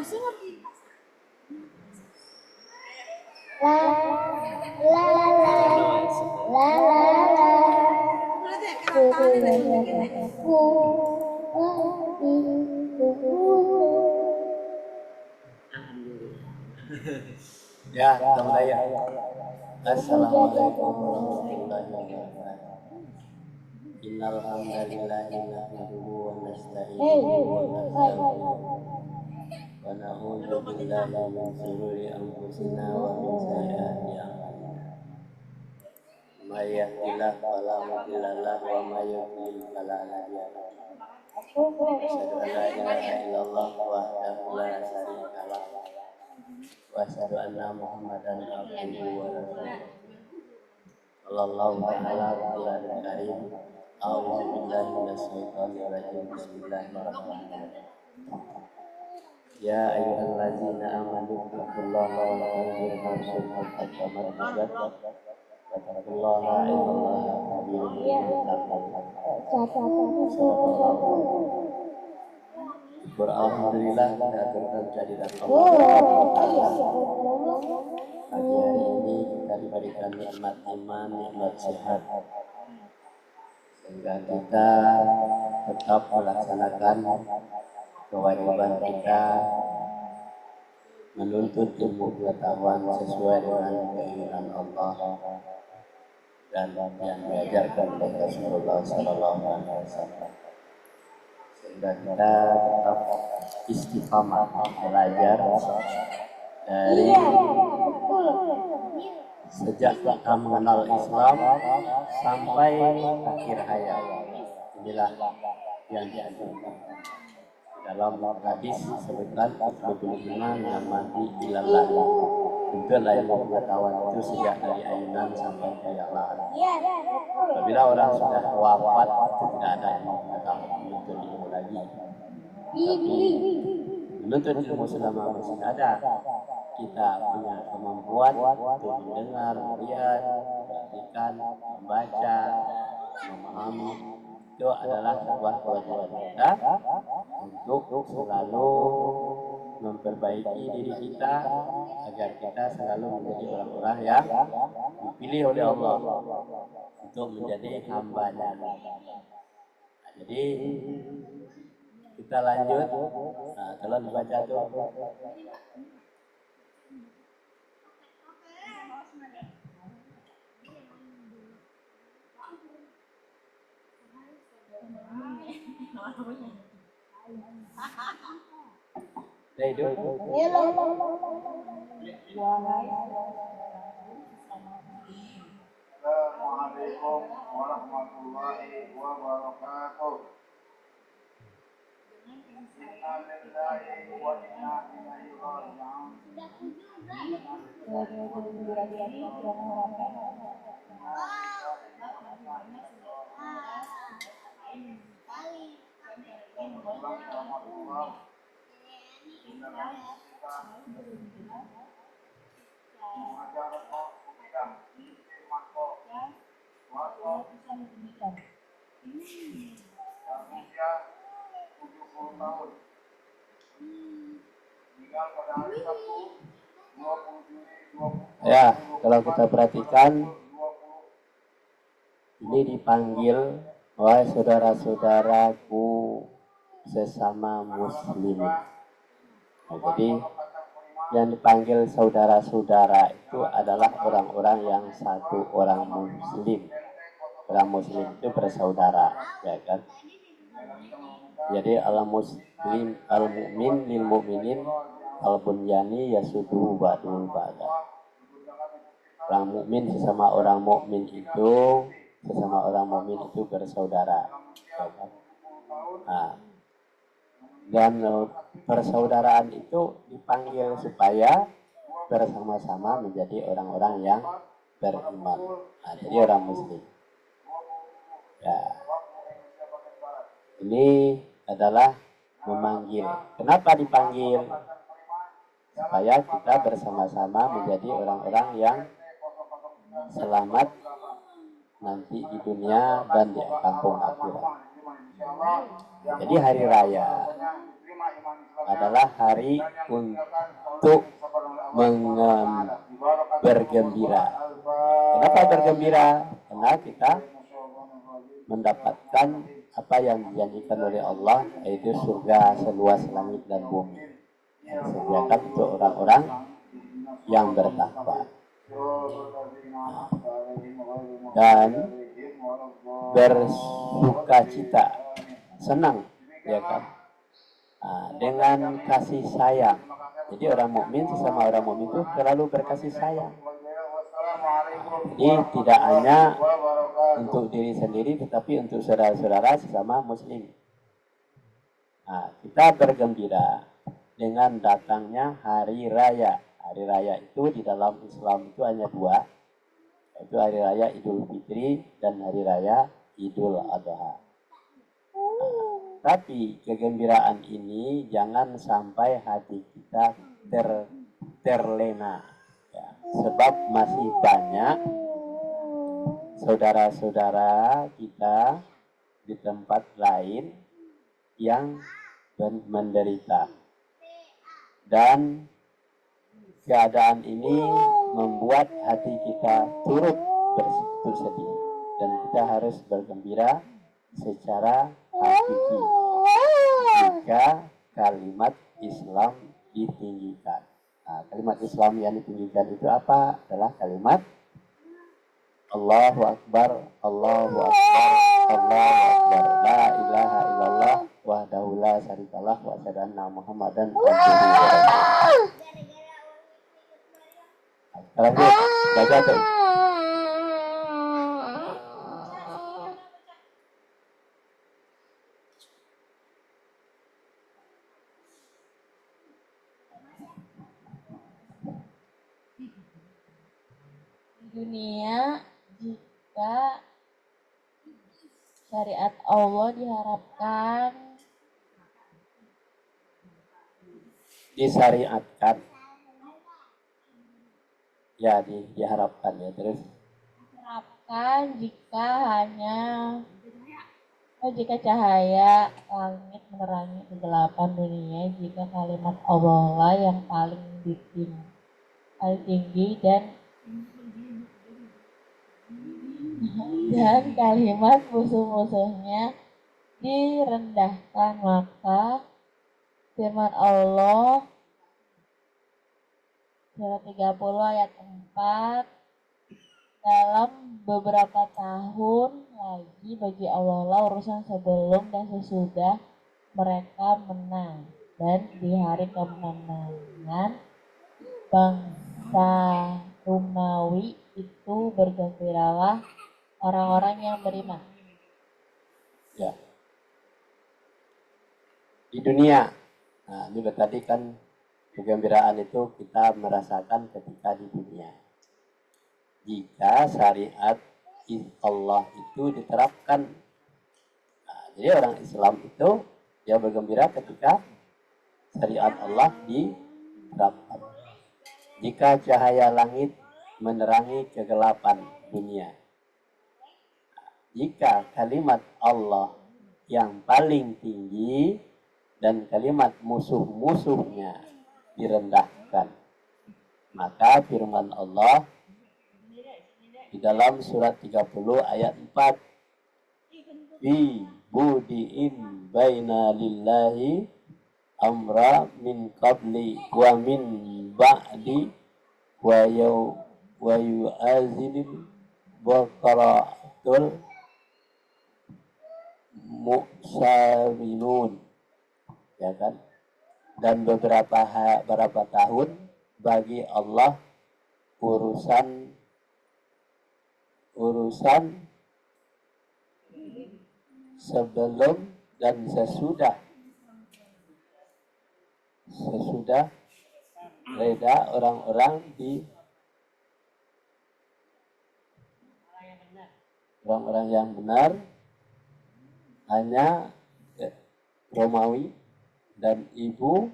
Ya, kita mulai ya. Assalamualaikum warahmatullahi wabarakatuh. Innal hamdalillahi nahmaduhu wa nasta'inuhu wa nastaghfiruh. Wa na'udzu billahi min shururi anfusina wa min sayyiati a'malina. May yahdihillahu fala mudilla lahu wa may yudlil fala hadiya lahu. Asyhadu an la ilaha illallah wahdahu la syarika lahu wa asyhadu anna Muhammadan abduhu wa rasuluh. Sallallahu ta'ala wa karim. A'udzu billahi minasyaitonir rajim. Bismillahirrahmanirrahim. Ya ayyuhallazina amanu taqullaha wa tanzur nafsun ma qaddamat lighad. Wattaqullaha innallaha khabirun bima ta'malun. Alhamdulillah kita terjadi dalam pagi hari ini kita diberikan nikmat iman, nikmat sehat, sehingga kita tetap melaksanakan kewajiban kita menuntut ilmu pengetahuan sesuai dengan keinginan Allah dan yang diajarkan oleh Rasulullah Sallallahu Alaihi Wasallam, sehingga kita tetap istiqamah belajar dari sejak kita mengenal Islam sampai akhir hayat. Inilah yang dianjurkan. Dalam hadis disebutkan bagaimana namati ilallah. Tentu ilmu pengetahuan itu sejak dari ayunan sampai hayalan. Apabila orang sudah wafat itu tidak ada ilmu pengetahuan, menuntut ilmu lagi. Tapi menuntut ilmu selama masih ada, kita punya kemampuan untuk mendengar, melihat, perhatikan, membaca, memahami. Itu adalah sebuah kewajiban kita untuk selalu memperbaiki diri kita agar kita selalu menjadi orang-orang yang dipilih oleh Allah untuk menjadi hamba-Nya. Nah, jadi kita lanjut. Nah, tolong dibaca tuh. Assalamualaikum warahmatullahi wabarakatuh. Innalillahi wa inna ilaihi raji'un. Usia 70 tahun. Meninggal pada hari Sabtu 20 Juli 2020. Ya, kalau kita perhatikan ini dipanggil oleh saudara-saudaraku sesama muslim. Nah, jadi yang dipanggil saudara-saudara itu adalah orang-orang yang satu orang muslim. Orang muslim itu bersaudara, ya kan? Jadi al-muslim al-mu'min lil mu'minin al-bunyani yasudu ba'dul ba'da. Orang mukmin sesama orang mukmin itu bersaudara. Ya kan? Nah, dan persaudaraan itu dipanggil supaya bersama-sama menjadi orang-orang yang beriman. Nah, jadi orang muslim. Ya. Ini adalah memanggil. Kenapa dipanggil? Supaya kita bersama-sama menjadi orang-orang yang selamat nanti di dunia dan di kampung akhirat. Jadi hari raya adalah hari untuk bergembira. Kenapa bergembira? Karena kita mendapatkan apa yang dijanjikan oleh Allah, yaitu surga seluas langit dan bumi yang disediakan untuk orang-orang yang bertakwa. Dan bersuka cita, senang, ya kan, dengan kasih sayang. Jadi orang mukmin sesama orang mukmin itu selalu berkasih sayang. Jadi tidak hanya untuk diri sendiri, tetapi untuk saudara-saudara sesama muslim. Kita bergembira dengan datangnya hari raya. Hari raya itu di dalam Islam itu hanya dua, yaitu hari raya Idul Fitri dan hari raya Idul Adha. Tapi kegembiraan ini jangan sampai hati kita terlena, ya. Sebab masih banyak saudara-saudara kita di tempat lain yang menderita. Dan keadaan ini membuat hati kita turut bersedih. Dan kita harus bergembira secara hakiki jika kalimat Islam ditinggikan. Kalimat Islam yang ditinggikan itu apa? Adalah kalimat Allahu Akbar, Allahu Akbar, Allahu Akbar, la ilaha illallah wahdahu la syarikalah wa asyhadu anna Muhammadan abduhu wa rasuluh. Lanjut, baca tuh. Dunia, jika syariat Allah diharapkan, disyariatkan, ya diharapkan, ya terus diharapkan jika cahaya langit menerangi kegelapan dunia, jika kalimat Allah yang paling tinggi dan kalimat musuh-musuhnya direndahkan, maka firman Allah surat 30 ayat 4, dalam beberapa tahun lagi bagi Allah urusan sebelum dan sesudah mereka menang, dan di hari kemenangan bangsa Romawi itu bergembiralah orang-orang yang beriman. Ya. Di dunia. Ini tadi kan kegembiraan itu kita merasakan ketika di dunia. Jika syariat Allah itu diterapkan. Jadi orang Islam itu dia bergembira ketika syariat Allah diterapkan. Jika cahaya langit menerangi kegelapan dunia. Jika kalimat Allah yang paling tinggi dan kalimat musuh-musuhnya direndahkan, maka firman Allah di dalam surat 30 ayat 4, fi budi'in baina lillahi amra min qabli wa min ba'di wa yu'azilil baqaratul mu'sarinun, ya kan? Dan beberapa tahun bagi Allah urusan sebelum dan sesudah reda orang-orang yang benar, hanya Romawi dan ibu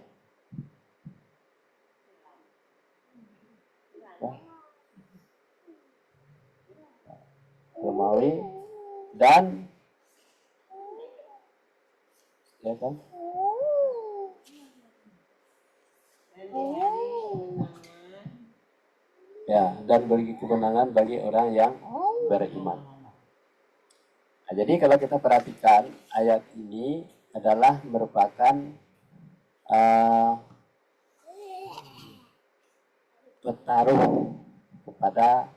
Romawi dan ya kan, Ya, dan beri kemenangan bagi orang yang beriman. Nah, jadi kalau kita perhatikan ayat ini adalah merupakan bertaruh kepada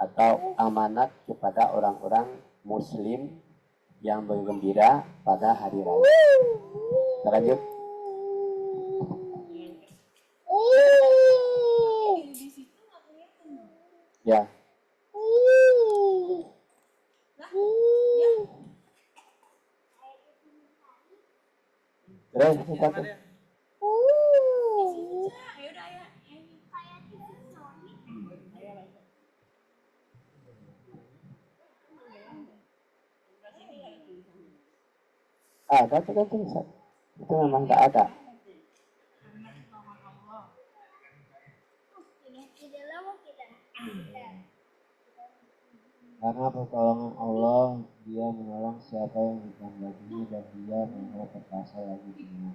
atau amanat kepada orang-orang Muslim yang bergembira pada hari raya. Kita lanjut. Ya. Terus kita tuh. Ada tuh kan tulisan. Itu memang tak ada. Karena pertolongan Allah, Dia menolong siapa yang dikehendaki dan Dia maha perkasa lagi semua.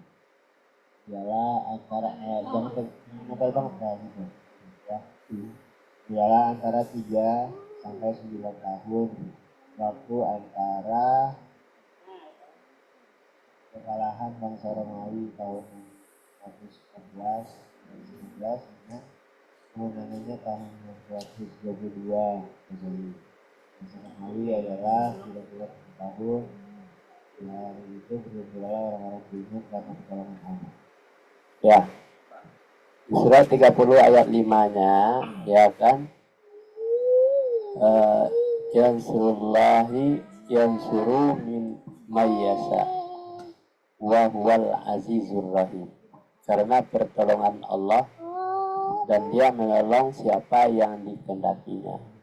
Dialah antara jangan banget kali itu. Ya. Dialah antara 3 sampai 9 tahun waktu antara kekalahan bangsa Romawi tahun 114 dan 19 dengan kemenangannya tahun 122 Masehi. Bangsa Romawi adalah 30 tahun. Di hari itu bergembiralah orang-orang beriman karena pertolongan Allah. Ya. Di surat 30 ayat 5-nya, ya kan? Yansurullahi yansuru min mayyasa wa huwal azizur rahim. Karena pertolongan Allah dan Dia menolong siapa yang dikehendakinya.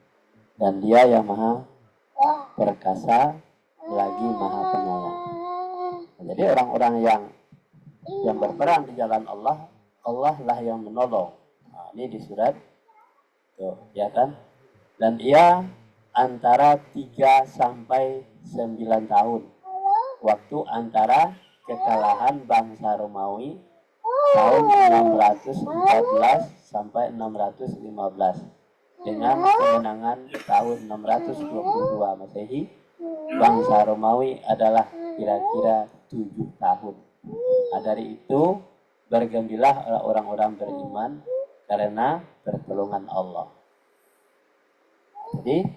Dan Dia yang maha perkasa lagi maha penyayang. Jadi orang-orang yang berperang di jalan Allah, Allah lah yang menolong. Nah, ini di surat tuh, ya kan? Dan Ia antara 3 sampai 9 tahun. Waktu antara kekalahan bangsa Romawi tahun 614 sampai 615 dengan kemenangan tahun 622 Masehi. Bangsa Romawi adalah kira-kira 7 tahun. Nah, dari itu bergembiralah orang-orang beriman karena pertolongan Allah. Jadi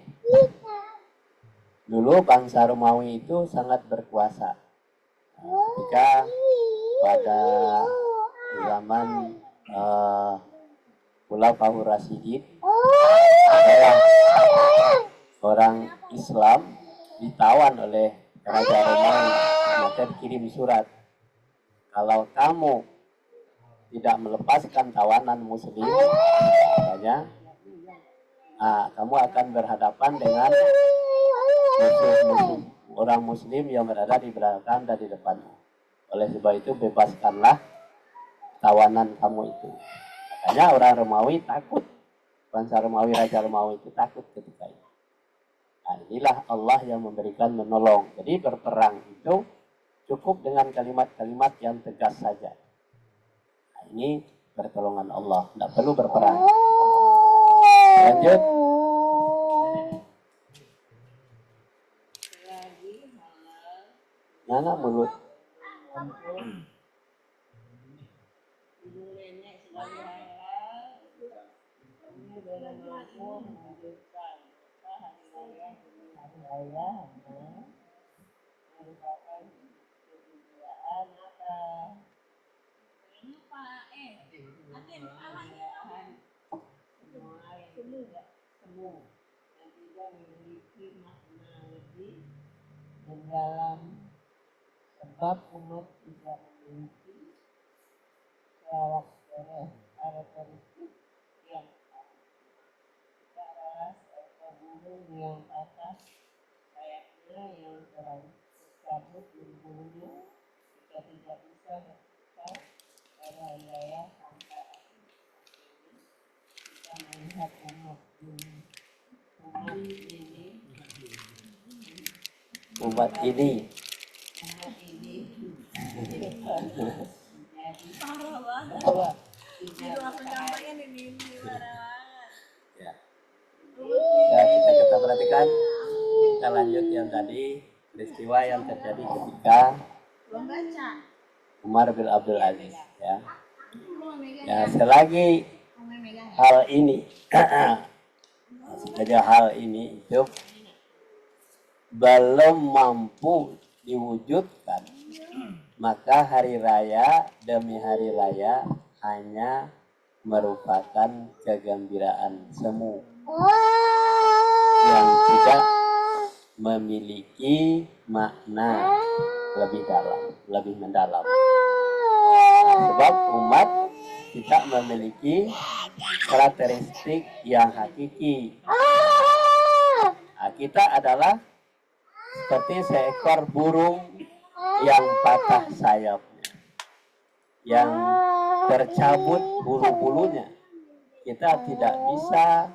dulu bangsa Romawi itu sangat berkuasa. Ketika pada zaman Khulafaur Rasyidin adalah orang Islam ditawan oleh Raja Romawi, maka dikirim surat, kalau kamu tidak melepaskan tawanan Muslim, katanya, kamu akan berhadapan dengan musuh-musuh orang Muslim yang berada di belakang dan di depanmu. Oleh sebab itu bebaskanlah tawanan kamu itu. Makanya orang Romawi takut, bangsa Romawi, Raja Romawi itu takut ketika itu. Nah, inilah Allah yang memberikan menolong. Jadi berperang itu cukup dengan kalimat-kalimat yang tegas saja. Nah, ini pertolongan Allah, tidak perlu berperang. Lanjut. Mana mulut? Dalam sebab umat tidak memiliki karakteristik yang adalah seekor burung yang atas sayapnya yang terlalu cabut berbulunya jika tidak bisa berpisah pada wilayah sampai kita melihat umat ini bahwa Ya. Ya, kita perhatikan. Kita lanjut yang tadi, peristiwa yang terjadi ketika Umar bin Abdul Aziz. Ya, ya selagi hal ini, saja hal ini itu belum mampu diwujudkan, maka hari raya demi hari raya hanya merupakan kegembiraan semu yang tidak memiliki makna lebih dalam, lebih mendalam. Sebab umat tidak memiliki karakteristik yang hakiki. Nah, kita adalah seperti seekor burung yang patah sayapnya, yang tercabut bulu-bulunya. Kita tidak bisa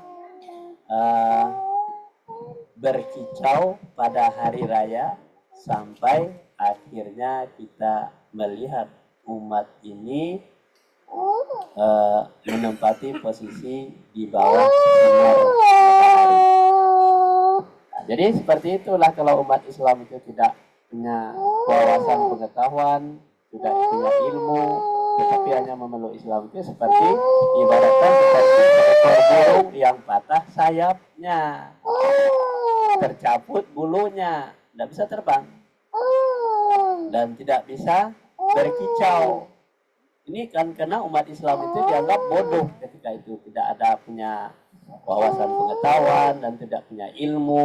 berkicau pada hari raya sampai akhirnya kita melihat umat ini menempati posisi di bawah sinar matahari. Nah, jadi seperti itulah kalau umat Islam itu tidak punya wawasan pengetahuan, tidak punya ilmu, tetapi hanya memeluk Islam itu seperti ibaratkan seperti seekor burung yang patah sayapnya, tercabut bulunya, tidak bisa terbang dan tidak bisa berkicau. Ini kan karena umat Islam itu dianggap bodoh ketika itu, tidak ada punya wawasan pengetahuan dan tidak punya ilmu,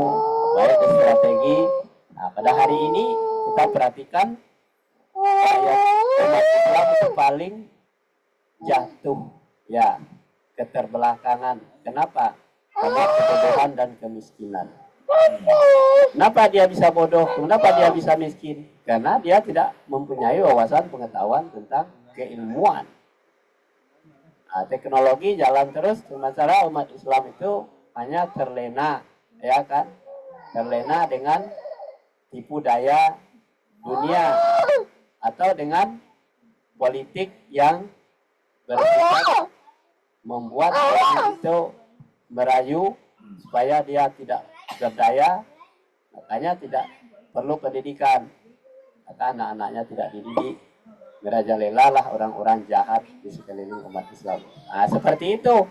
baik strategi. Nah, pada hari ini kita perhatikan umat Islam itu paling jatuh ya keterbelakangan. Kenapa? Karena kebodohan dan kemiskinan. Kenapa dia bisa bodoh? Kenapa dia bisa miskin? Karena dia tidak mempunyai wawasan pengetahuan tentang keilmuan. Nah, teknologi jalan terus, sementara umat Islam itu hanya terlena, ya kan? Terlena dengan tipu daya dunia atau dengan politik yang bersifat membuat orang itu merayu supaya dia tidak berdaya, makanya tidak perlu pendidikan, maka anak-anaknya tidak dididik, merajalelalah orang-orang jahat di sekeliling umat Islam. Nah, seperti itu,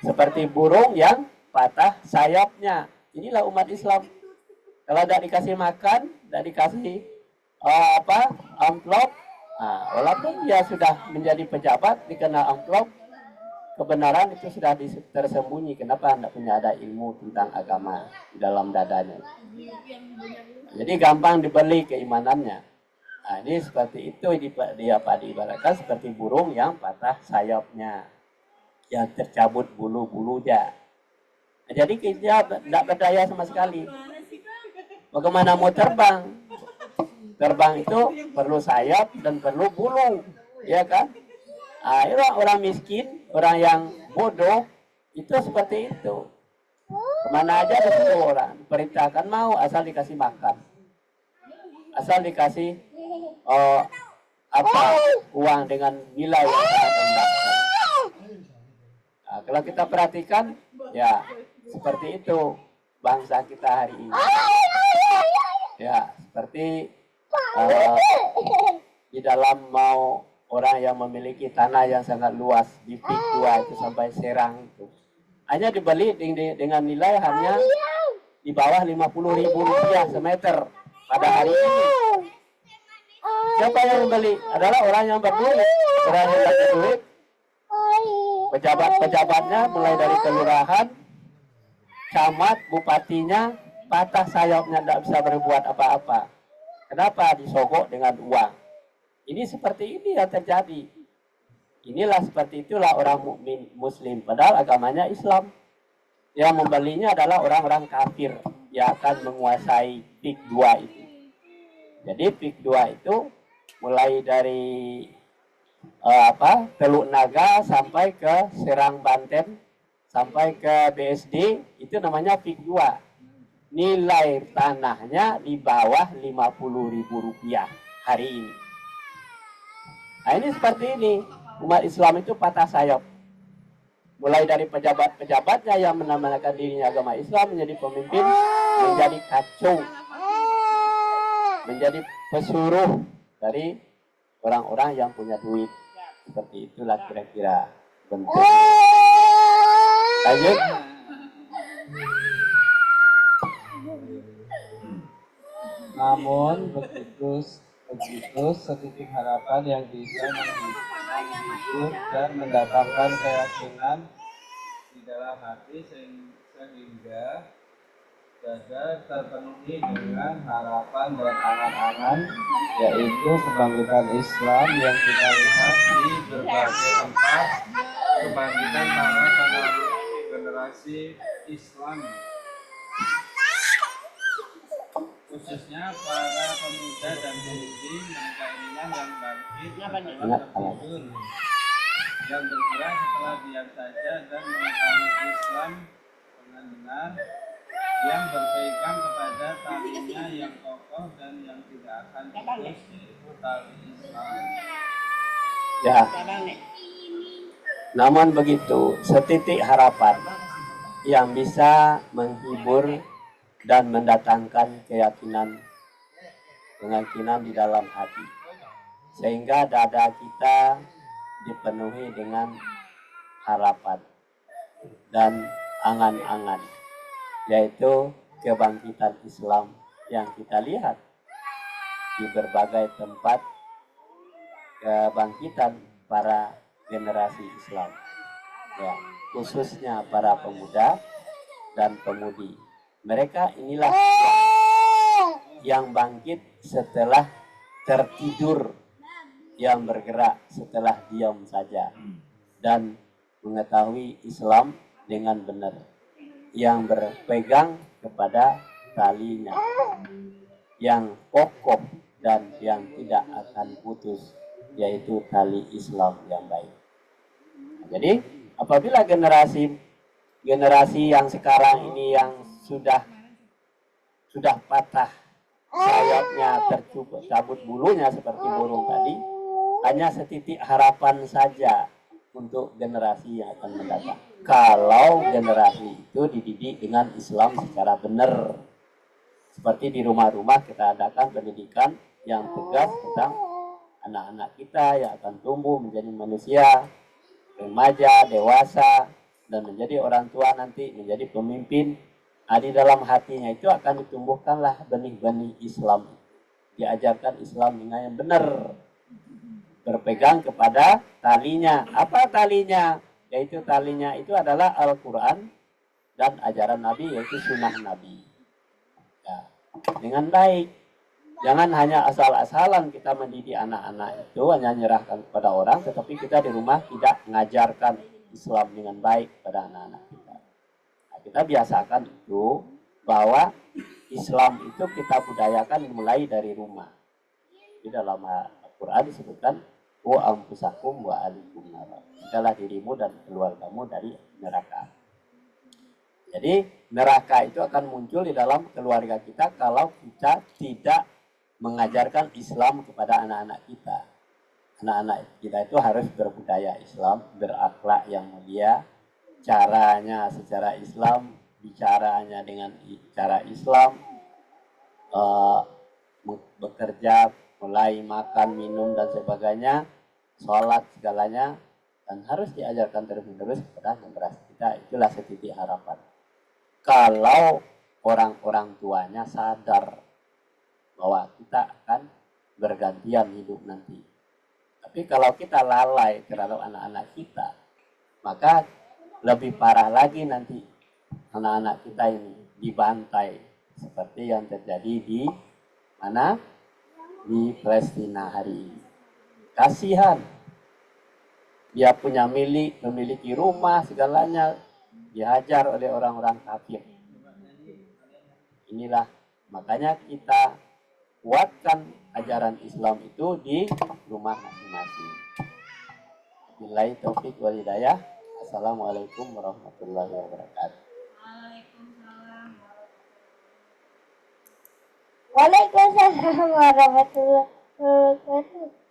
seperti burung yang patah sayapnya. Inilah umat Islam. Kalau tidak dikasih makan, tidak dikasih amplop, nah, walaupun dia sudah menjadi pejabat dikenal amplop, kebenaran itu sudah tersembunyi. Kenapa? Tidak punya ada ilmu tentang agama di dalam dadanya. Jadi gampang dibeli keimanannya. Nah, ini seperti itu diibaratkan seperti burung yang patah sayapnya, yang tercabut bulu-bulunya. Nah, jadi kita tidak berdaya sama sekali. Bagaimana mau terbang? Terbang itu perlu sayap dan perlu bulu, ya kan? Nah, orang miskin, orang yang bodoh itu seperti itu. Kemana aja ada orang perintahkan mau asal dikasih makan, asal dikasih uang dengan nilai yang sangat rendah. Nah, kalau kita perhatikan, ya seperti itu bangsa kita hari ini. Ya seperti di dalam mau orang yang memiliki tanah yang sangat luas di Pik 2 itu sampai Serang itu hanya dibeli dengan nilai hanya di bawah Rp50.000 semeter pada hari ini. Siapa yang membeli? Adalah orang yang berduit. Orang yang berduit, pejabat-pejabatnya mulai dari kelurahan, camat, bupatinya patah sayapnya, tidak bisa berbuat apa-apa. Kenapa? Disogok dengan uang. Ini seperti ini yang terjadi. Inilah seperti itulah orang mukmin muslim, padahal agamanya Islam. Yang membelinya adalah orang-orang kafir yang akan menguasai Pik 2 itu. Jadi Pik 2 itu mulai dari Teluk Naga sampai ke Serang Banten sampai ke BSD itu namanya Pik 2. Nilai tanahnya di bawah Rp50.000 hari ini. Nah, ini seperti ini. umat Islam itu patah sayap. Mulai dari pejabat-pejabatnya yang menamakan dirinya agama Islam menjadi pemimpin, menjadi kacau, menjadi pesuruh dari orang-orang yang punya duit. Seperti itulah kira-kira bentuknya. Lanjut. Namun begitu setitik harapan yang bisa menghibur dan mendatangkan keyakinan di dalam hati sehingga dada terpenuhi dengan harapan dan angan-angan, yaitu kebangkitan Islam yang kita lihat di berbagai tempat, kebangkitan para penerus generasi Islam, khususnya para pemuda dan pemudi. Mereka inilah yang bangkit setelah tertidur, yang bergerak setelah diam saja dan mengetahui Islam dengan benar, yang berpegang kepada talinya yang kokoh dan yang tidak akan putus, yaitu tali Islam. Ya. Namun begitu, setitik harapan yang bisa menghibur dan mendatangkan keyakinan di dalam hati, sehingga dada kita dipenuhi dengan harapan dan angan-angan, yaitu kebangkitan Islam yang kita lihat di berbagai tempat, kebangkitan para generasi Islam, ya, khususnya para pemuda dan pemudi. Mereka inilah yang bangkit setelah tertidur, yang bergerak setelah diam saja dan mengetahui Islam dengan benar, yang berpegang kepada talinya yang kokoh dan yang tidak akan putus, yaitu tali Islam yang baik. Jadi apabila generasi yang sekarang ini yang sudah patah sayapnya, tercabut bulunya seperti burung tadi, hanya setitik harapan saja untuk generasi yang akan mendatang. Kalau generasi itu dididik dengan Islam secara benar, seperti di rumah-rumah kita adakan pendidikan yang tegas tentang anak-anak kita yang akan tumbuh menjadi manusia, remaja, dewasa, dan menjadi orang tua nanti, menjadi pemimpin. Di dalam hatinya itu akan ditumbuhkanlah benih-benih Islam. Diajarkan Islam dengan yang benar. Berpegang kepada talinya. Apa talinya? Yaitu talinya itu adalah Al-Quran dan ajaran Nabi, yaitu sunnah Nabi. Ya, dengan baik. Jangan hanya asal-asalan kita mendidik anak-anak itu, hanya menyerahkan kepada orang, tetapi kita di rumah tidak mengajarkan Islam dengan baik pada anak-anak kita. Nah, kita biasakan itu bahwa Islam itu kita budayakan mulai dari rumah. Di dalam Al-Quran disebutkan wa anfusakum wa ahlikum nar. Jagalah dirimu dan keluargamu dari neraka. Jadi neraka itu akan muncul di dalam keluarga kita kalau kita tidak mengajarkan Islam kepada anak-anak kita. Anak-anak kita itu harus berbudaya Islam, berakhlak yang mulia, caranya secara Islam, bicaranya dengan cara Islam, bekerja, mulai makan, minum dan sebagainya, sholat segalanya, dan harus diajarkan terus-menerus kepada generasi kita. Itulah setitik harapan. Kalau orang-orang tuanya sadar bahwa kita akan bergantian hidup nanti. Tapi kalau kita lalai terhadap anak-anak kita, maka lebih parah lagi nanti anak-anak kita ini dibantai seperti yang terjadi di mana? Di Palestina hari ini. Kasihan. Dia punya memiliki rumah segalanya, dihajar oleh orang-orang kafir. Inilah makanya kita kuatkan ajaran Islam itu di rumah masing-masing. Billahi taufik wal hidayah. Assalamualaikum warahmatullahi wabarakatuh. Waalaikumsalam warahmatullahi wabarakatuh.